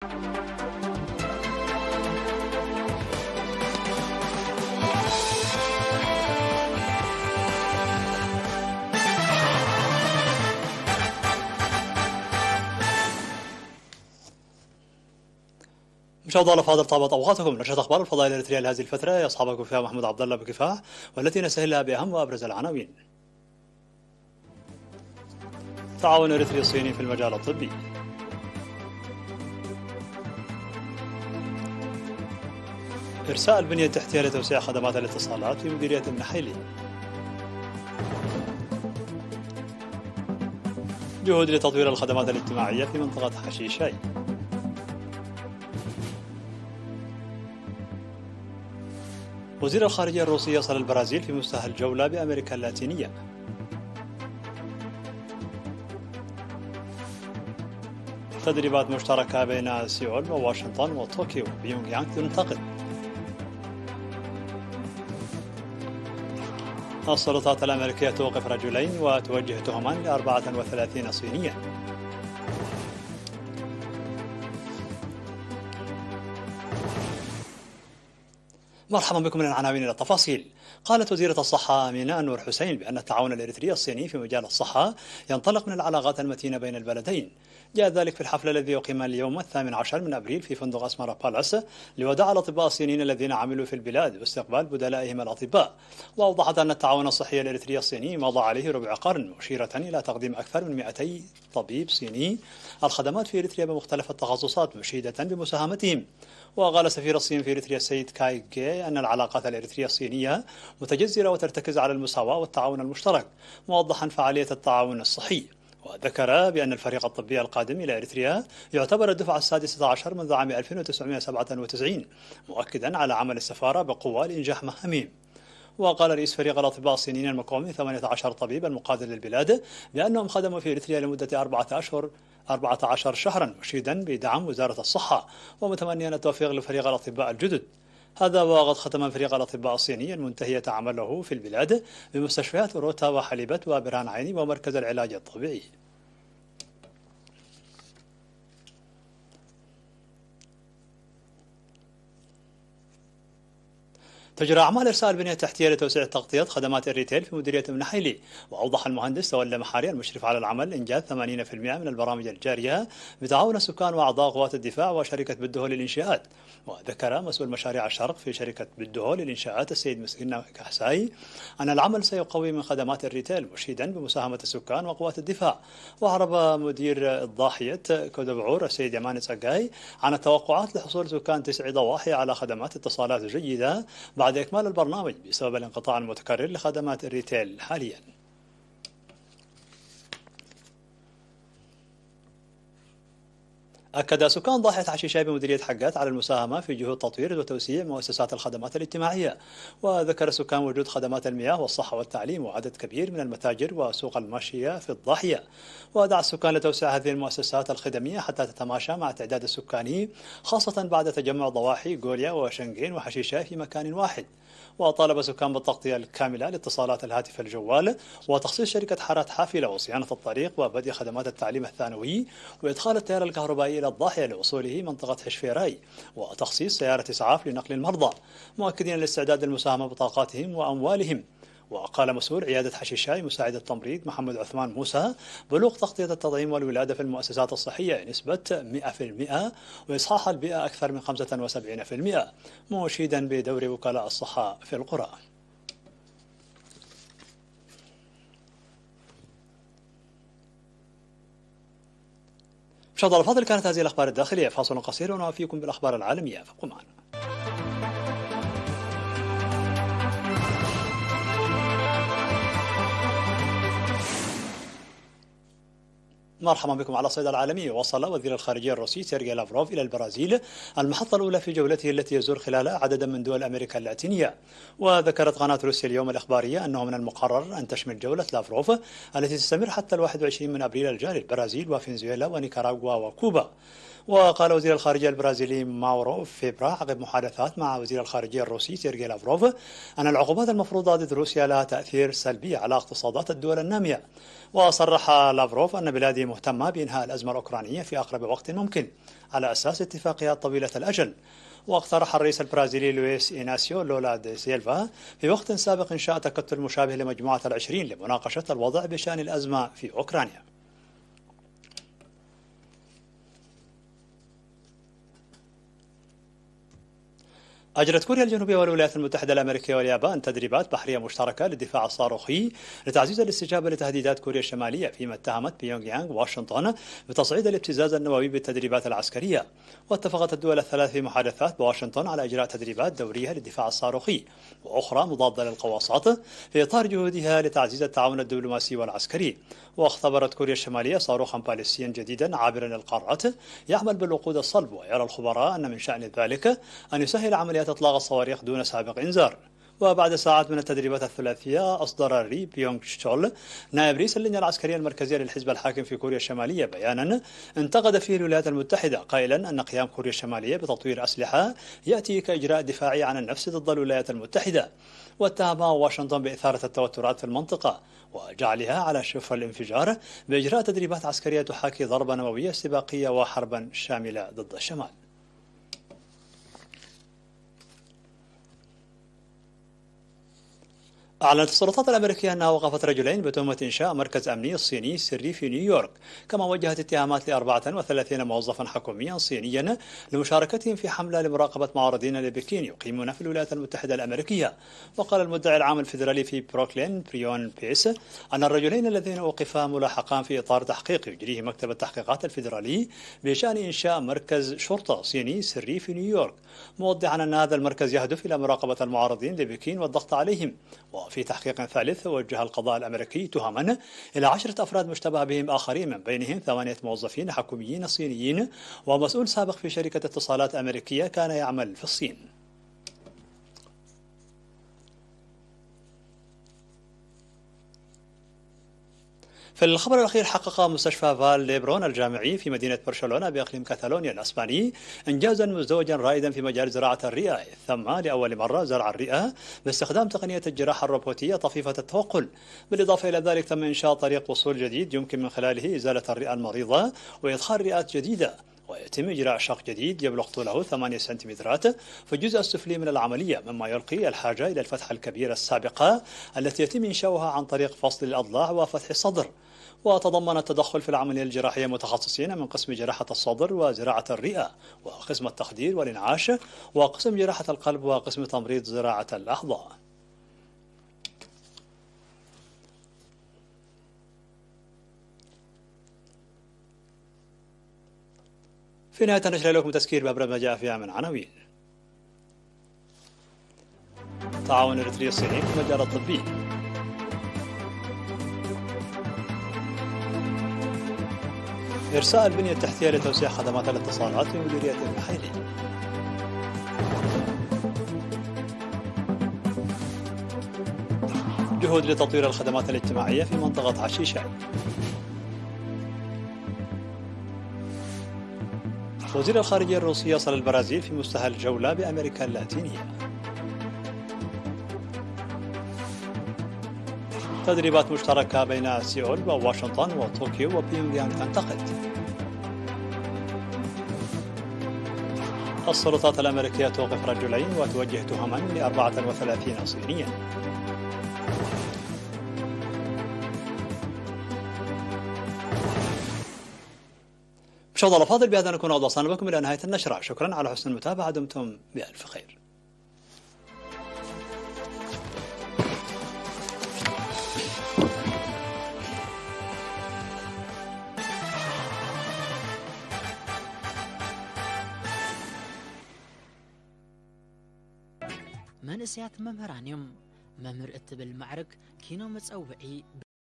مشاهدينا الافاضل، طابت اوقاتكم. نشرة اخبار الفضاء الاريتريه لهذه الفتره يصحبكم فيها محمود عبد الله بكفاح، والتي نستهلها باهم وابرز العناوين. تعاون اريتري الصيني في المجال الطبي. ارساء البنيه التحتيه لتوسيع خدمات الاتصالات في مديريه النحيلي. جهود لتطوير الخدمات الاجتماعيه في منطقه حشيشاي. وزير الخارجية الروسي يصل البرازيل في مستهل جولة بأمريكا اللاتينية. تدريبات مشتركة بين سيول وواشنطن وطوكيو. بيونغ يانغ تنتقد. السلطات الأمريكية توقف رجلين وتوجه تهمان ل34 صينيا. مرحبا بكم من العناوين إلى التفاصيل. قالت وزيرة الصحة أمينة نور حسين بأن التعاون الإريتري الصيني في مجال الصحة ينطلق من العلاقات المتينة بين البلدين. جاء ذلك في الحفل الذي أقيم اليوم 18 من أبريل في فندق أسمارا بالاس لوداع الأطباء الصينيين الذين عملوا في البلاد واستقبال بدلائهم الأطباء. وأوضحت أن التعاون الصحي الإريتري الصيني مضى عليه ربع قرن، مشيرة إلى تقديم أكثر من 200 طبيب صيني الخدمات في إريتريا بمختلف التخصصات، مشيدة بمساهمتهم. وقال سفير الصين في إريتريا السيد كاي جي أن العلاقات الإريترية الصينية متجذرة وترتكز على المساواة والتعاون المشترك، موضحا فعالية التعاون الصحي. وذكر بأن الفريق الطبي القادم إلى إريتريا يعتبر الدفعة السادسة عشر منذ عام 1997، مؤكدا على عمل السفارة بقوة لإنجاح مهامهم. وقال رئيس فريق الأطباء الصينيين المكون من 18 طبيبا المقاتل للبلاد بأنهم خدموا في إريتريا لمدة 14 شهرا، مشيدا بدعم وزارة الصحة ومتمنيا التوفيق لفريق الأطباء الجدد. هذا وقد ختم فريق الأطباء الصيني المنتهية عمله في البلاد بمستشفيات روتا وحليبة وبران عيني ومركز العلاج الطبيعي. تجرى أعمال إرساء البنية التحتية لتوسيع تغطية خدمات الريتيل في مديرية النحيلي. وأوضح المهندس تولى محاري المشرف على العمل إنجاز 80% من البرامج الجارية بتعاون السكان وأعضاء قوات الدفاع وشركة بدهو للإنشاءات. وذكر مسؤول مشاريع الشرق في شركة بدهو للإنشاءات السيد مسكين كحساي أن العمل سيقوي من خدمات الريتيل، مشيدا بمساهمة السكان وقوات الدفاع. وأعرب مدير الضاحية كودبعور السيد يمان سقاي عن التوقعات لحصول سكان 9 ضواحي على خدمات اتصالات جيدة بعد إكمال البرنامج بسبب الانقطاع المتكرر لخدمات الريتيل حاليا. أكد سكان ضاحية حشيشاي بمديرية حقات على المساهمة في جهود تطوير وتوسيع مؤسسات الخدمات الاجتماعية. وذكر السكان وجود خدمات المياه والصحة والتعليم وعدد كبير من المتاجر وسوق الماشية في الضاحية. ودعا السكان لتوسيع هذه المؤسسات الخدمية حتى تتماشى مع التعداد السكاني، خاصة بعد تجمع ضواحي غوليا وشنغين وحشيشاي في مكان واحد. وطالب السكان بالتغطية الكاملة لاتصالات الهاتف الجوال وتخصيص شركة حارات حافلة وصيانة الطريق وبدء خدمات التعليم الثانوي وإدخال التيار الكهربائي إلى الضاحية لوصوله منطقة حشفيراي وتخصيص سيارة إسعاف لنقل المرضى، مؤكدين الاستعداد للمساهمة بطاقاتهم وأموالهم. وقال مسؤول عيادة حشيشاي مساعد التمريض محمد عثمان موسى بلوغ تغطية التطعيم والولادة في المؤسسات الصحية نسبة 100% وإصحاح البيئة أكثر من 75%، مشيدا بدور وكلاء الصحة في القرى. مشاهدينا الفاضل، كانت هذه الأخبار الداخلية. فاصل قصير ونوافيكم بالأخبار العالمية، فابقوا معنا. مرحبا بكم على الصيد العالمي. وصل وزير الخارجية الروسي سيرجي لافروف إلى البرازيل، المحطة الأولى في جولته التي يزور خلالها عددا من دول أمريكا اللاتينية. وذكرت قناة روسيا اليوم الإخبارية أنه من المقرر أن تشمل جولة لافروف التي تستمر حتى 21 من أبريل الجاري البرازيل وفنزويلا ونيكاراغوا وكوبا. وقال وزير الخارجية البرازيلي ماورو فيبرا عقب محادثات مع وزير الخارجية الروسي سيرجي لافروف أن العقوبات المفروضة ضد روسيا لها تأثير سلبي على اقتصادات الدول النامية. وصرح لافروف أن بلاده مهتمة بإنهاء الأزمة الأوكرانية في أقرب وقت ممكن على أساس اتفاقيات طويلة الأجل. واقترح الرئيس البرازيلي لويس إيناسيو لولا دي سيلفا في وقت سابق إنشاء تكتل مشابه لمجموعة العشرين لمناقشة الوضع بشأن الأزمة في أوكرانيا. أجرت كوريا الجنوبية والولايات المتحدة الأمريكية واليابان تدريبات بحرية مشتركة للدفاع الصاروخي لتعزيز الاستجابة لتهديدات كوريا الشمالية، فيما اتهمت بيونغ يانغ واشنطن بتصعيد الابتزاز النووي بالتدريبات العسكرية. واتفقت الدول الثلاث في محادثات بواشنطن على إجراء تدريبات دورية للدفاع الصاروخي وأخرى مضادة للغواصات في إطار جهودها لتعزيز التعاون الدبلوماسي والعسكري. واختبرت كوريا الشمالية صاروخا باليستيا جديدا عابرا للقارات يعمل بالوقود الصلب، ويرى الخبراء أن من شأن ذلك أن يسهل عمليات إطلاق الصواريخ دون سابق إنذار. وبعد ساعات من التدريبات الثلاثية أصدر ري بيونغ شول نائب رئيس اللجنة العسكرية المركزية للحزب الحاكم في كوريا الشمالية بيانا انتقد فيه الولايات المتحدة، قائلا أن قيام كوريا الشمالية بتطوير أسلحة يأتي كإجراء دفاعي عن النفس ضد الولايات المتحدة. واتهم واشنطن بإثارة التوترات في المنطقة وجعلها على شفر الانفجار بإجراء تدريبات عسكرية تحاكي ضربة نووية استباقية وحربا شاملة ضد الشمال. أعلنت السلطات الأمريكية أنها وقفت رجلين بتهمة إنشاء مركز أمني صيني سري في نيويورك، كما وجهت اتهامات ل 34 موظفا حكوميا صينيا لمشاركتهم في حملة لمراقبة معارضين لبكين يقيمون في الولايات المتحدة الأمريكية. وقال المدعي العام الفيدرالي في بروكلين بريون بيس أن الرجلين الذين أوقفا ملاحقان في إطار تحقيق يجريه مكتب التحقيقات الفيدرالي بشأن إنشاء مركز شرطة صيني سري في نيويورك، موضحا أن هذا المركز يهدف إلى مراقبة المعارضين لبكين والضغط عليهم. وفي تحقيق ثالث وجه القضاء الأمريكي تهما إلى 10 أفراد مشتبه بهم آخرين، من بينهم 8 موظفين حكوميين صينيين ومسؤول سابق في شركة اتصالات أمريكية كان يعمل في الصين. في الخبر الأخير، حقق مستشفى فال ليبرون الجامعي في مدينة برشلونة بإقليم كاتالونيا الأسباني إنجازا مزدوجا رائدا في مجال زراعة الرئة، إذ تم لأول مرة زرع الرئة باستخدام تقنية الجراحة الروبوتية طفيفة التوقل. بالإضافة إلى ذلك تم إنشاء طريق وصول جديد يمكن من خلاله إزالة الرئة المريضة وإدخال رئات جديدة، ويتم إجراء شق جديد يبلغ طوله 8 سنتيمترات في الجزء السفلي من العملية، مما يلقي الحاجة إلى الفتحة الكبيرة السابقة التي يتم إنشاؤها عن طريق فصل الأضلاع وفتح الصدر. وتضمن التدخل في العملية الجراحية متخصصين من قسم جراحة الصدر وزراعة الرئة وقسم التخدير والإنعاش وقسم جراحة القلب وقسم تمريض زراعة الأعضاء. في نهاية النشرة لكم تذكير بأبرز ما جاء فيها من عناوين. تعاون الإريتري الصيني في المجال الطبي. إرساء البنية التحتية لتوسيع خدمات الاتصالات في مديرية المحيلي. جهود لتطوير الخدمات الاجتماعية في منطقة عشيشاي. وزير الخارجية الروسي يصل البرازيل في مستهل جولة بأمريكا اللاتينية. تدريبات مشتركة بين سيول وواشنطن وطوكيو وبيونغ يانغ تنتقد. السلطات الأمريكية توقف رجلين وتوجه تهما ل 34 صينيا. مشاهدينا الأفاضل، بهذا نكون قد وصلنا بكم إلى نهاية النشرة. شكرا على حسن المتابعة، دمتم بألف خير. منسيات ممهرانيوم ممر اتبل معرك كينو متصوعي